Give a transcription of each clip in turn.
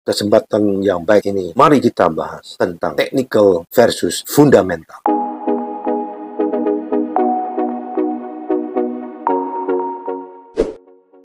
kesempatan yang baik ini, mari kita bahas tentang technical versus fundamental.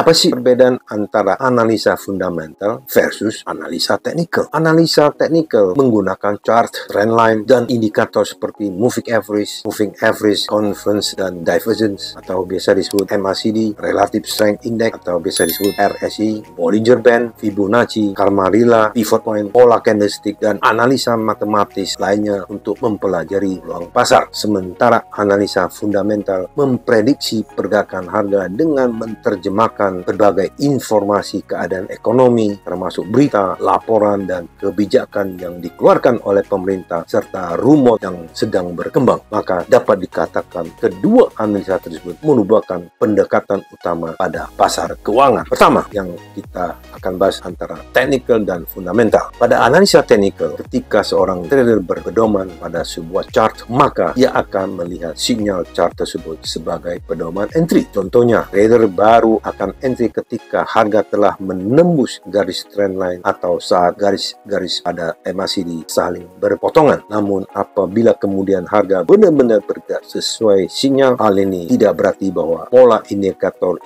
Apa sih perbedaan antara analisa fundamental versus analisa teknikal? Analisa teknikal menggunakan chart, trendline, dan indikator seperti moving average, convergence, dan divergence, atau biasa disebut MACD, Relative Strength Index, atau biasa disebut RSI, Bollinger Band, Fibonacci, Karma-Lilla, pivot point, pola candlestick, dan analisa matematis lainnya untuk mempelajari peluang pasar. Sementara analisa fundamental memprediksi pergerakan harga dengan menerjemahkan berbagai informasi keadaan ekonomi, termasuk berita, laporan, dan kebijakan yang dikeluarkan oleh pemerintah, serta rumor yang sedang berkembang. Maka dapat dikatakan kedua analisa tersebut merupakan pendekatan utama pada pasar keuangan. Pertama, yang kita akan bahas antara technical dan fundamental. Pada analisa technical, ketika seorang trader berpedoman pada sebuah chart, maka ia akan melihat sinyal chart tersebut sebagai pedoman entry. Contohnya, trader baru akan entry ketika harga telah menembus garis trendline atau saat garis-garis pada MACD saling berpotongan. Namun apabila kemudian harga benar-benar bergerak sesuai sinyal, hal ini tidak berarti bahwa pola indikator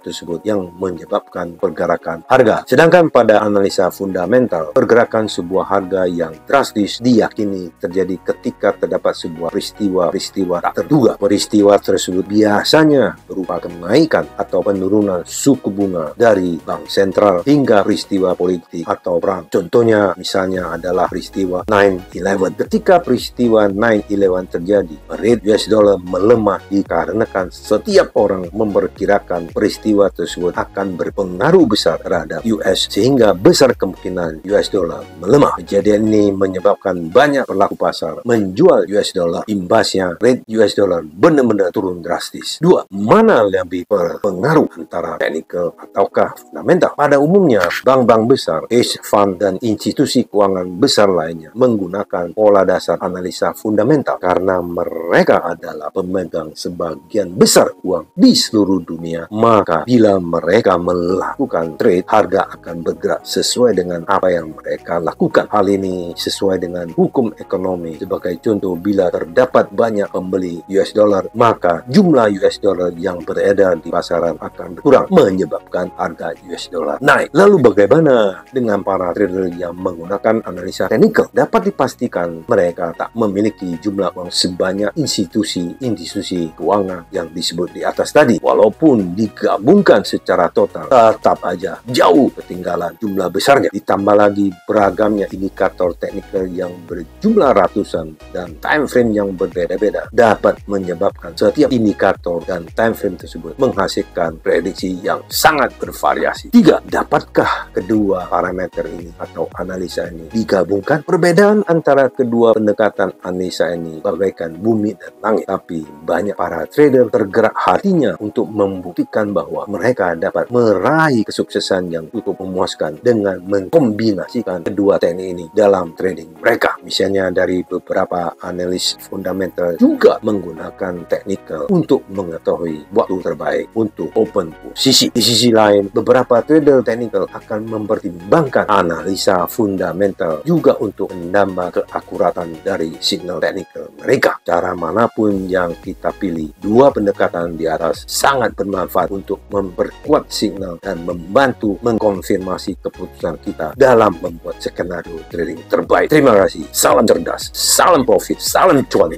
tersebut yang menyebabkan pergerakan harga. Sedangkan pada analisa fundamental, pergerakan sebuah harga yang drastis diyakini terjadi ketika terdapat sebuah peristiwa tak terduga. Peristiwa tersebut biasanya berupa kenaikan atau penurunan suku bunga dari bank sentral hingga peristiwa politik atau perang. Contohnya misalnya adalah peristiwa 9/11. Ketika peristiwa 9/11 terjadi, rate US dollar melemah dikarenakan setiap orang memperkirakan peristiwa tersebut akan berpengaruh besar terhadap US, sehingga besar kemungkinan US dollar melemah. Kejadian ini menyebabkan banyak pelaku pasar menjual US dollar. Imbasnya rate US dollar benar-benar turun drastis. Dua, mana lebih berpengaruh antara technical ataukah fundamental? Pada umumnya, bank-bank besar, hedge fund, dan institusi keuangan besar lainnya menggunakan pola dasar analisa fundamental karena mereka adalah pemegang sebagian besar uang di seluruh dunia. Maka bila mereka melakukan trade, harga akan bergerak sesuai dengan apa yang mereka lakukan. Hal ini sesuai dengan hukum ekonomi. Sebagai contoh, bila terdapat banyak pembeli US dollar, maka jumlah US dollar yang beredar di pasaran akan berkurang, menyebabkan harga US dollar naik. Lalu bagaimana dengan para trader yang menggunakan analisa teknikal? Dapat dipastikan mereka tak memiliki jumlah uang sebanyak institusi keuangan yang disebut di atas tadi. Walaupun digabungkan secara total, tetap aja jauh ketinggalan jumlah besarnya. Ditambah lagi beragamnya indikator teknikal yang berjumlah ratusan dan time frame yang berbeda-beda dapat menyebabkan setiap indikator dan time frame tersebut menghasilkan prediksi yang sangat bervariasi. 3. Dapatkah kedua parameter ini atau analisa ini digabungkan? Perbedaan antara kedua pendekatan analisa ini bagaikan bumi dan langit, tapi banyak para trader tergerak hatinya untuk membuktikan bahwa mereka dapat meraih kesuksesan yang cukup memuaskan dengan mengkombinasikan kedua teknik ini dalam trading mereka. Misalnya dari beberapa analis fundamental juga menggunakan teknikal untuk mengetahui waktu terbaik untuk open posisi. Di sisi lain, beberapa trader teknikal akan mempertimbangkan analisa fundamental juga untuk menambah keakuratan dari signal teknikal mereka. Cara manapun yang kita pilih, dua pendekatan di atas sangat bermanfaat untuk memperkuat signal dan membantu mengkonfirmasi keputusan kita dalam membuat skenario trading terbaik. Terima kasih. Salam cerdas, salam profit, salam cuan.